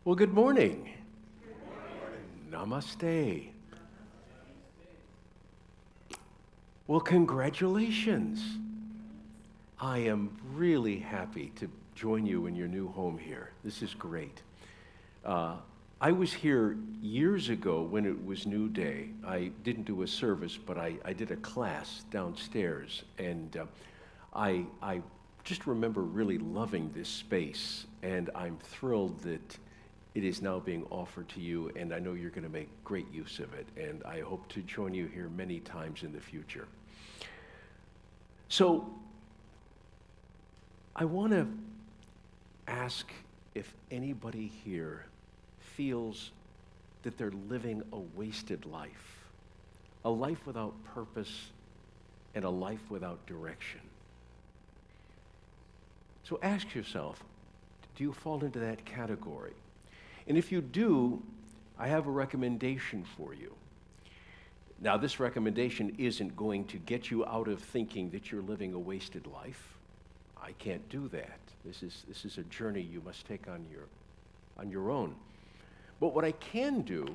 Well, good morning. Namaste. Well, congratulations. I am really happy to join you in your new home here. This is great. I was here years ago when it was New Day. I didn't do a service, but I did a class downstairs, and I just remember really loving this space, and I'm thrilled that it is now being offered to you, and I know you're going to make great use of it, and I hope to join you here many times in the future. So, I want to ask if anybody here feels that they're living a wasted life, a life without purpose, and a life without direction. So ask yourself, do you fall into that category? And if you do, I have a recommendation for you. Now, this recommendation isn't going to get you out of thinking that you're living a wasted life. I can't do that. This is a journey you must take on your own. But what I can do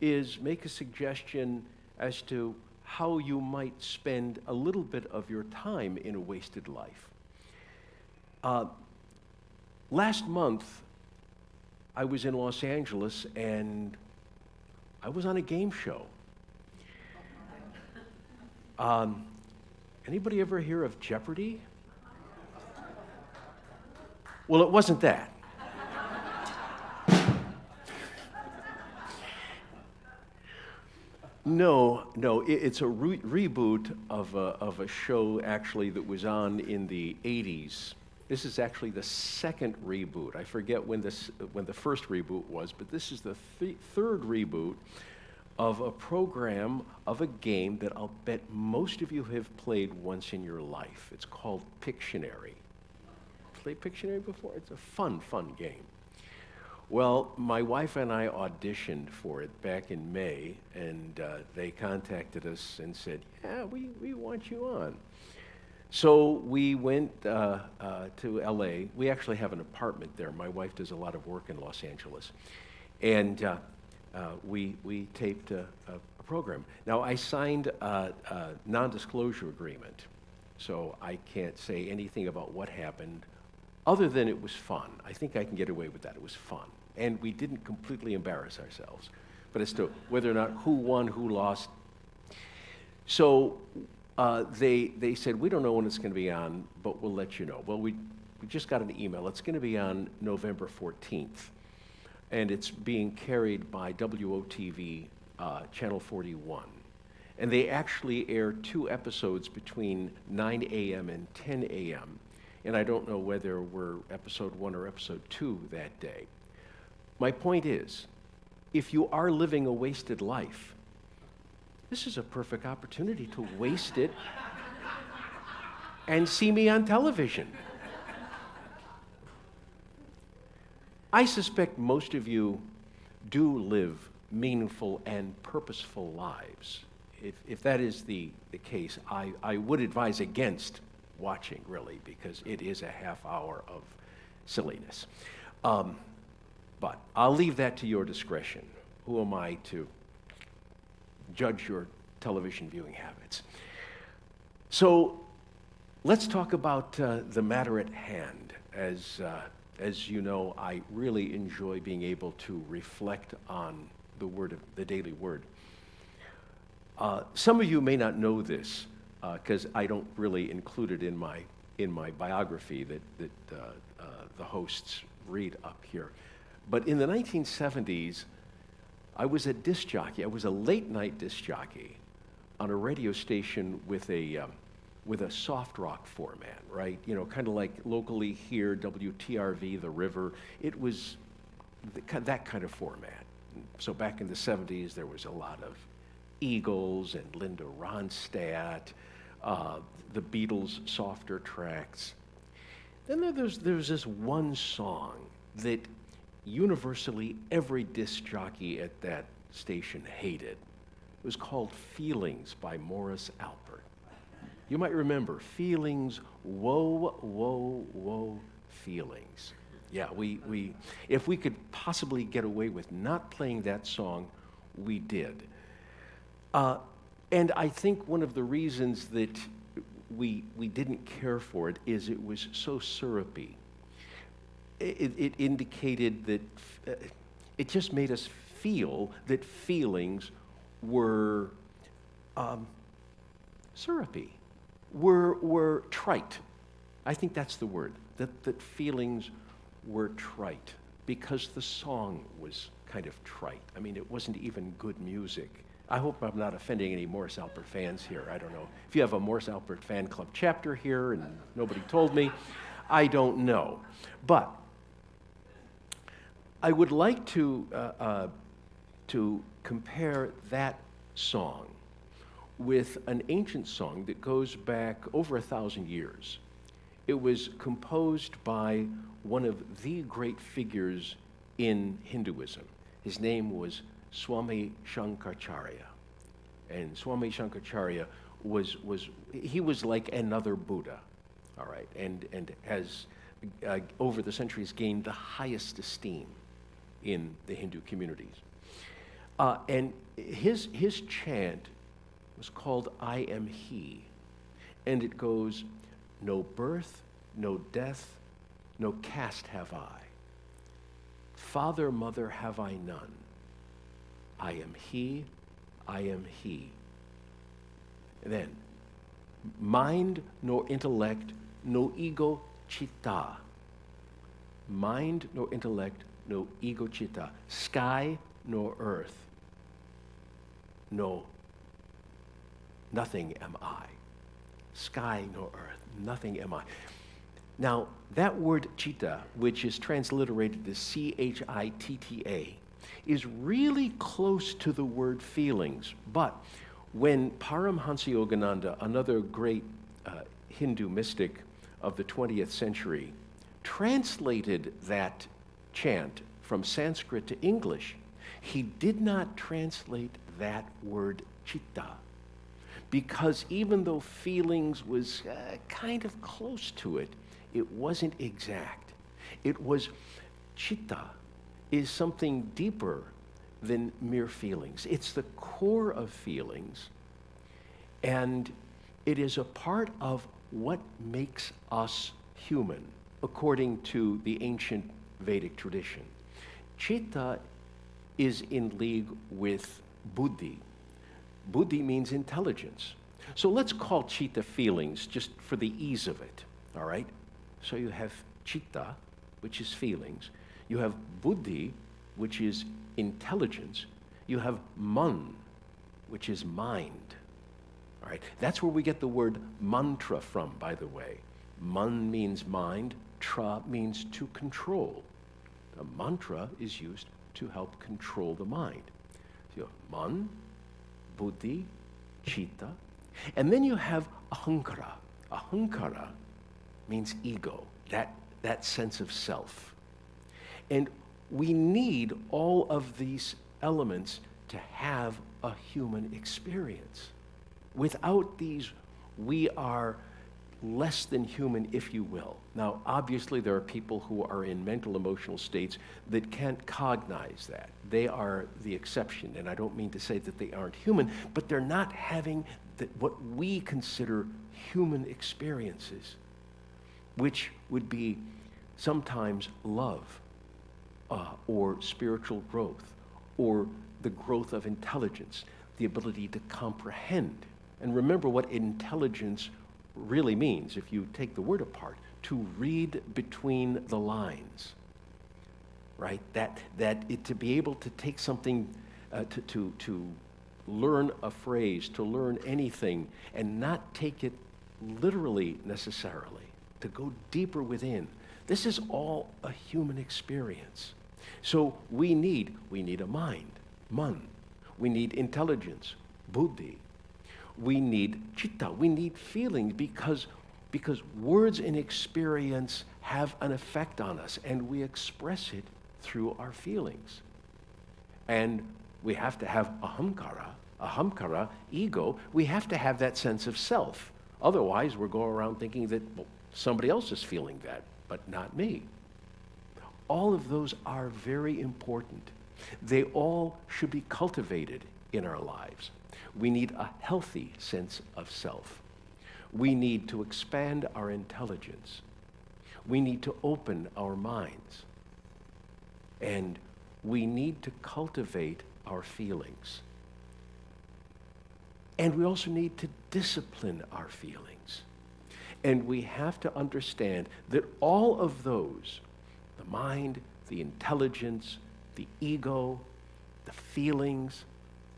is make a suggestion as to how you might spend a little bit of your time in a wasted life. Last month, I was in Los Angeles, and I was on a game show. Anybody ever hear of Jeopardy? Well, it wasn't that. No, it's a reboot of a show actually that was on in the 80s. This is actually the second reboot. I forget when the first reboot was, but this is the third reboot of a program, of a game that I'll bet most of you have played once in your life. It's called Pictionary. Played Pictionary before? It's a fun game. Well, my wife and I auditioned for it back in May, and they contacted us and said, yeah, we want you on. So we went to LA. We actually have an apartment there. My wife does a lot of work in Los Angeles. And we taped a program. Now, I signed a non-disclosure agreement, so I can't say anything about what happened other than it was fun. I think I can get away with that. It was fun. And we didn't completely embarrass ourselves. But as to whether or not who won, who lost. So they said, we don't know when it's going to be on, but we'll let you know. Well, we just got an email. It's going to be on November 14th. And it's being carried by WOTV, Channel 41. And they actually air 2 episodes between 9 a.m. and 10 a.m. And I don't know whether we're episode 1 or episode 2 that day. My point is, if you are living a wasted life, this is a perfect opportunity to waste it and see me on television. I suspect most of you do live meaningful and purposeful lives. If that is the case, I would advise against watching, really, because it is a half hour of silliness. But I'll leave that to your discretion. Who am I to judge your television viewing habits? So let's talk about the matter at hand. As you know, I really enjoy being able to reflect on the daily word. Some of you may not know this, because I don't really include it in my biography that the hosts read up here. But in the 1970s, I was a disc jockey. I was a late-night disc jockey on a radio station with a soft rock format, right? You know, kind of like locally here, WTRV, The River. It was that kind of format. So back in the 70s, there was a lot of Eagles and Linda Ronstadt, the Beatles' softer tracks. Then there's this one song that universally every disc jockey at that station hated. It was called Feelings by Morris Alpert. You might remember, feelings, whoa, whoa, whoa, feelings. Yeah, if we could possibly get away with not playing that song, we did. And I think one of the reasons that we didn't care for it is it was so syrupy. It indicated that it just made us feel that feelings were syrupy, were trite. I think that's the word, that feelings were trite because the song was kind of trite. I mean, it wasn't even good music. I hope I'm not offending any Morris Albert fans here. I don't know. If you have a Morris Albert fan club chapter here and nobody told me, I don't know. But I would like to compare that song with an ancient song that goes back over 1,000 years. It was composed by one of the great figures in Hinduism. His name was Swami Shankaracharya. And Swami Shankaracharya was like another Buddha, all right, and has over the centuries gained the highest esteem in the Hindu communities. And his chant was called I Am He, and it goes, no birth, no death, no caste have I. Father, mother have I none. I am He, I am He. And then, mind nor intellect, no ego chitta. Mind nor intellect, no ego chitta. Sky nor earth, no, nothing am I. Sky nor earth, nothing am I. Now, that word chitta, which is transliterated as C-H-I-T-T-A, is really close to the word feelings. But when Paramhansa Yogananda, another great Hindu mystic of the 20th century, translated that chant from Sanskrit to English, he did not translate that word chitta, because even though feelings was kind of close to it, it wasn't exact. It was, chitta is something deeper than mere feelings. It's the core of feelings, and it is a part of what makes us human, according to the ancient Vedic tradition. Chitta is in league with buddhi. Buddhi means intelligence. So let's call chitta feelings just for the ease of it, all right? So you have chitta, which is feelings. You have buddhi, which is intelligence. You have man, which is mind, all right? That's where we get the word mantra from, by the way. Man means mind, tra means to control. A mantra is used to help control the mind. So you have man, buddhi, chitta, and then you have ahankara. Ahankara means ego, that sense of self. And we need all of these elements to have a human experience. Without these, we are less than human, if you will. Now, obviously, there are people who are in mental, emotional states that can't cognize that. They are the exception, and I don't mean to say that they aren't human, but they're not having what we consider human experiences, which would be sometimes love, or spiritual growth, or the growth of intelligence, the ability to comprehend. And remember what intelligence really means, if you take the word apart, to read between the lines, right? To be able to take something, to learn a phrase, to learn anything, and not take it literally necessarily, to go deeper within. This is all a human experience. So we need a mind, man. We need intelligence, buddhi. We need chitta, we need feelings, because words and experience have an effect on us, and we express it through our feelings. And we have to have ahamkara, ego. We have to have that sense of self. Otherwise, we're going around thinking that, well, somebody else is feeling that, but not me. All of those are very important. They all should be cultivated in our lives. We need a healthy sense of self. We need to expand our intelligence. We need to open our minds. And we need to cultivate our feelings. And we also need to discipline our feelings. And we have to understand that all of those, the mind, the intelligence, the ego, the feelings,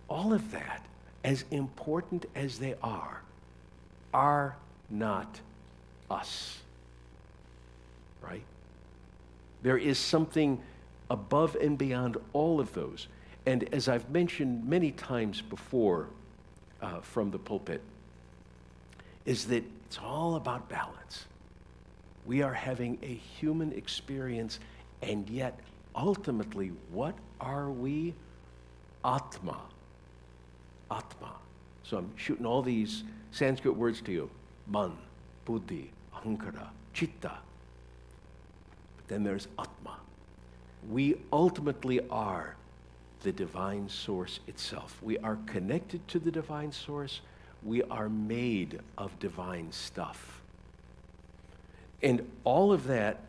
all of that, as important as they are not us, right? There is something above and beyond all of those. And as I've mentioned many times before from the pulpit, is that it's all about balance. We are having a human experience, and yet ultimately, what are we? Atma. Atma. So I'm shooting all these Sanskrit words to you. Man, buddhi, ahankara, chitta. But then there's Atma. We ultimately are the divine source itself. We are connected to the divine source. We are made of divine stuff. And all of that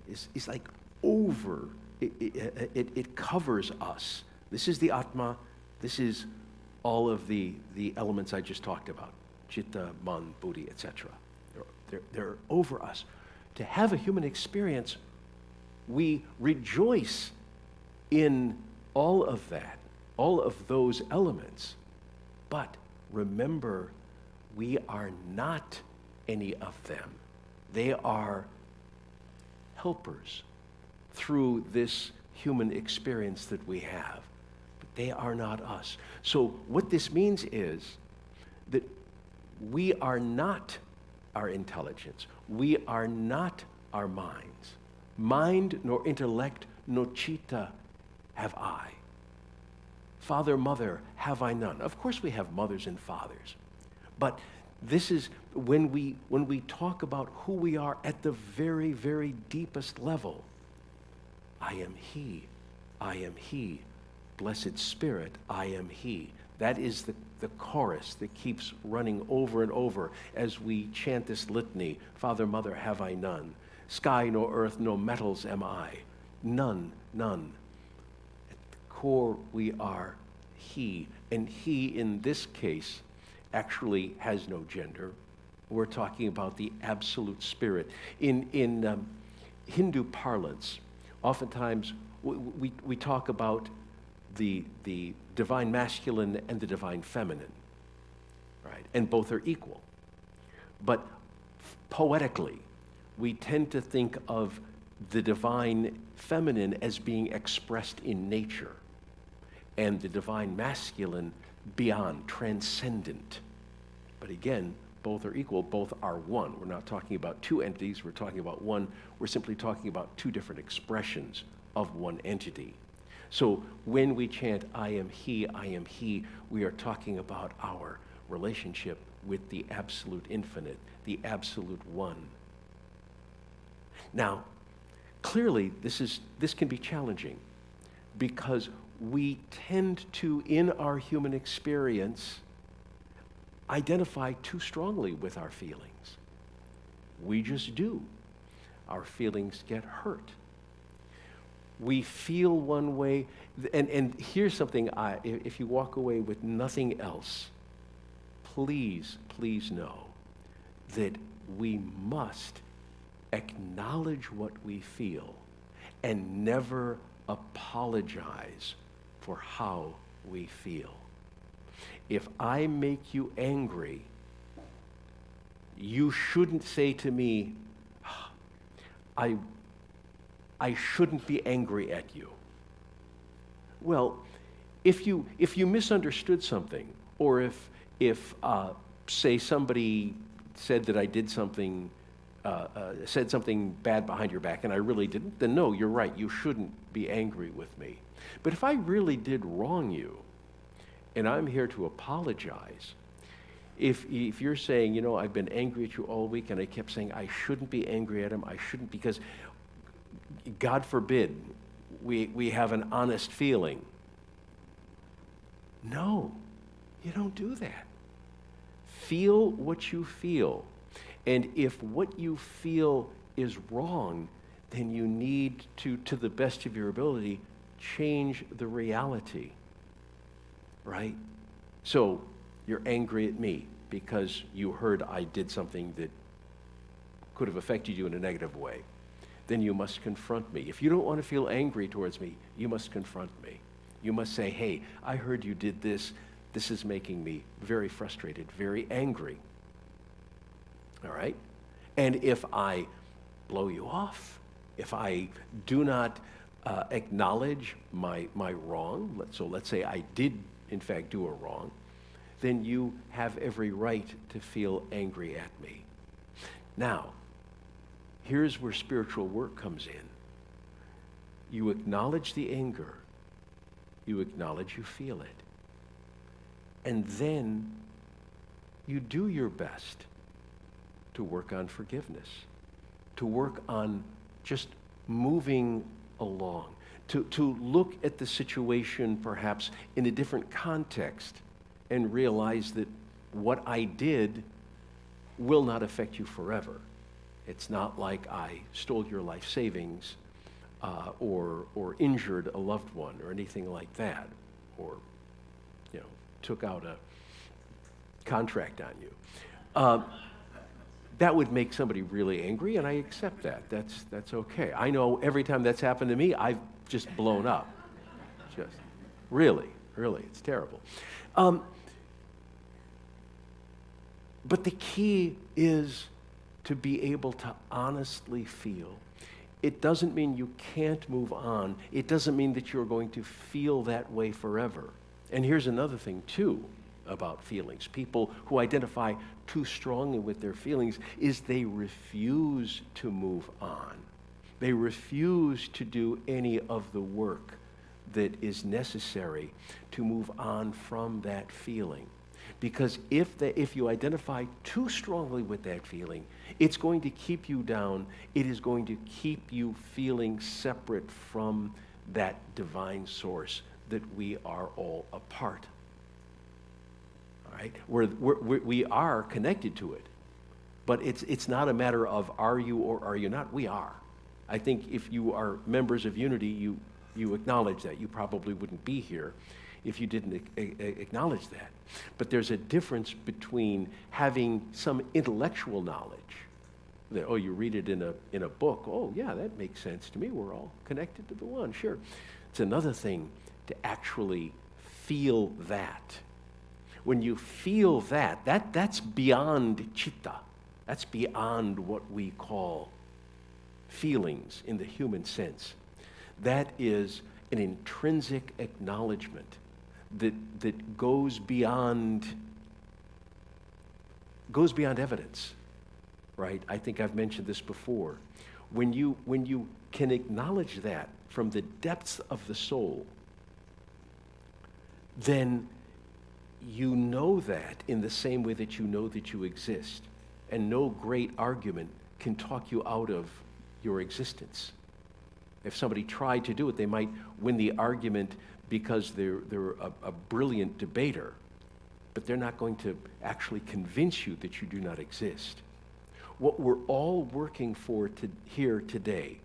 is like over. It covers us. This is the Atma. This is all of the elements I just talked about. Chitta, man, buddhi, etc. They're over us. To have a human experience, we rejoice in all of that, all of those elements. But remember, we are not any of them. They are helpers through this human experience that we have. But they are not us. So what this means is that we are not our intelligence. We are not our minds. Mind nor intellect nor chitta have I. Father, mother, have I none. Of course we have mothers and fathers. But this is when we talk about who we are at the very, very deepest level. I am He. I am He. Blessed Spirit, I am He. That is the chorus that keeps running over and over as we chant this litany. Father, mother, have I none. Sky, no earth, no metals am I. None, none. At the core, we are He. And He, in this case, actually has no gender. We're talking about the absolute Spirit. In Hindu parlance, oftentimes we talk about the divine masculine and the divine feminine, right? And both are equal. But poetically, we tend to think of the divine feminine as being expressed in nature, and the divine masculine beyond, transcendent. But again, both are equal, both are one. We're not talking about two entities, we're talking about one. We're simply talking about two different expressions of one entity. So when we chant, I am He, we are talking about our relationship with the absolute infinite, the absolute one. Now, clearly, this can be challenging because we tend to, in our human experience, identify too strongly with our feelings. We just do. Our feelings get hurt. We feel one way, and here's something, if you walk away with nothing else, please know that we must acknowledge what we feel and never apologize for how we feel. If I make you angry, you shouldn't say to me, I shouldn't be angry at you. Well, if you misunderstood something, or if say somebody said that I did something, said something bad behind your back and I really didn't, then no, you're right, you shouldn't be angry with me. But if I really did wrong you, and I'm here to apologize, if you're saying, I've been angry at you all week and I kept saying I shouldn't be angry at him, I shouldn't, because God forbid, we have an honest feeling. No, you don't do that. Feel what you feel. And if what you feel is wrong, then you need to the best of your ability, change the reality. Right? So you're angry at me because you heard I did something that could have affected you in a negative way. Then you must confront me. If you don't want to feel angry towards me, you must confront me. You must say, hey, I heard you did this. This is making me very frustrated, very angry. All right? And if I blow you off, if I do not acknowledge my wrong, so let's say I did, in fact, do a wrong, then you have every right to feel angry at me. Now, here's where spiritual work comes in. You acknowledge the anger. You acknowledge you feel it. And then you do your best to work on forgiveness, to work on just moving along, to look at the situation perhaps in a different context and realize that what I did will not affect you forever. It's not like I stole your life savings or injured a loved one or anything like that, or took out a contract on you. That would make somebody really angry, and I accept that. That's okay. I know every time that's happened to me, I've just blown up. Just really, it's terrible. But the key is to be able to honestly feel. It doesn't mean you can't move on. It doesn't mean that you're going to feel that way forever. And here's another thing, too, about feelings. People who identify too strongly with their feelings is they refuse to move on. They refuse to do any of the work that is necessary to move on from that feeling. Because if you identify too strongly with that feeling, it's going to keep you down. It is going to keep you feeling separate from that divine source that we are all a part. All right? We are connected to it. But it's not a matter of are you or are you not. We are. I think if you are members of Unity, you acknowledge that. You probably wouldn't be here if you didn't acknowledge that. But there's a difference between having some intellectual knowledge, that, you read it in a book, yeah, that makes sense to me, we're all connected to the one, sure. It's another thing to actually feel that. When you feel that's beyond citta. That's beyond what we call feelings in the human sense. That is an intrinsic acknowledgement that goes beyond evidence, right? I think I've mentioned this before. When you can acknowledge that from the depths of the soul, then you know that in the same way that you know that you exist. And no great argument can talk you out of your existence. If somebody tried to do it, they might win the argument because they're a brilliant debater, but they're not going to actually convince you that you do not exist. What we're all working for here today,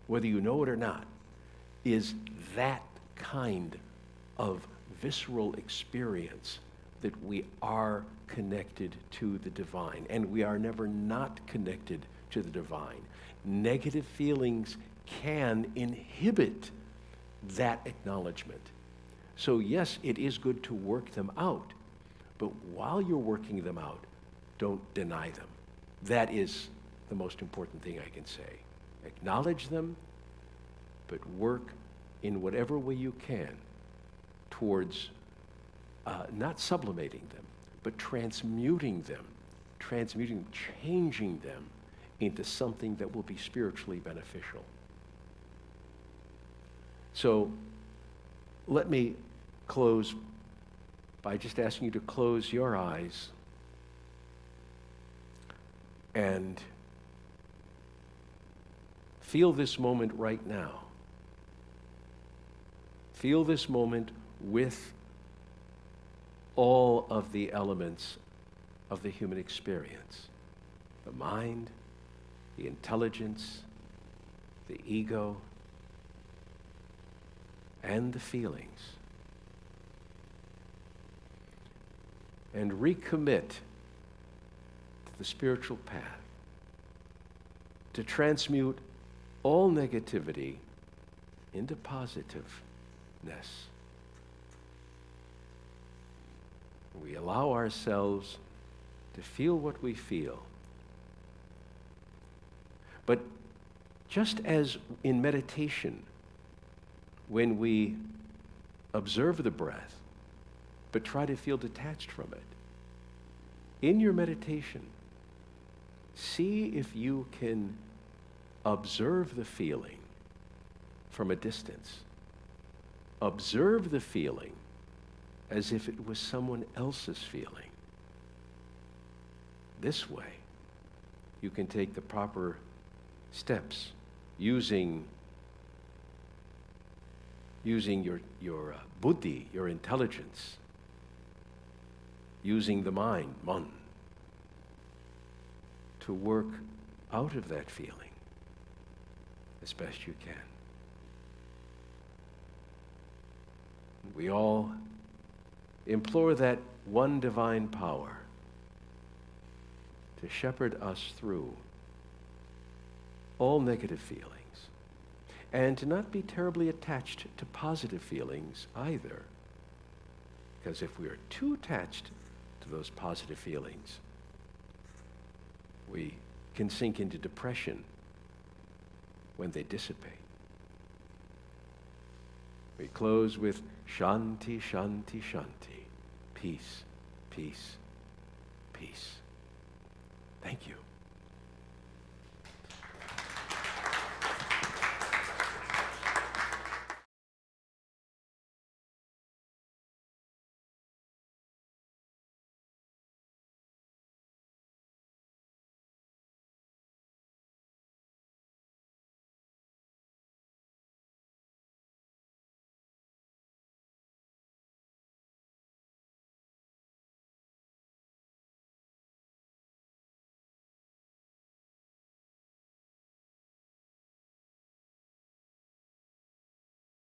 whether you know it or not, is that kind of visceral experience that we are connected to the divine, and we are never not connected to the divine. Negative feelings can inhibit that acknowledgement. So yes, it is good to work them out, but while you're working them out, don't deny them. That is the most important thing I can say. Acknowledge them, but work in whatever way you can towards not sublimating them, but transmuting them, changing them into something that will be spiritually beneficial. So let me close by just asking you to close your eyes and Feel this moment right now. Feel this moment with all of the elements of the human experience. The mind, the intelligence, the ego, and the feelings. And recommit to the spiritual path, to transmute all negativity into positiveness. We allow ourselves to feel what we feel. But just as in meditation, when we observe the breath, but try to feel detached from it, in your meditation, see if you can observe the feeling from a distance. Observe the feeling as if it was someone else's feeling. This way, you can take the proper steps using your buddhi, your intelligence, using the mind, man, to work out of that feeling as best you can. We all implore that one divine power to shepherd us through all negative feelings, and to not be terribly attached to positive feelings either. Because if we are too attached to those positive feelings, we can sink into depression when they dissipate. We close with Shanti, Shanti, Shanti. Peace, peace, peace. Thank you.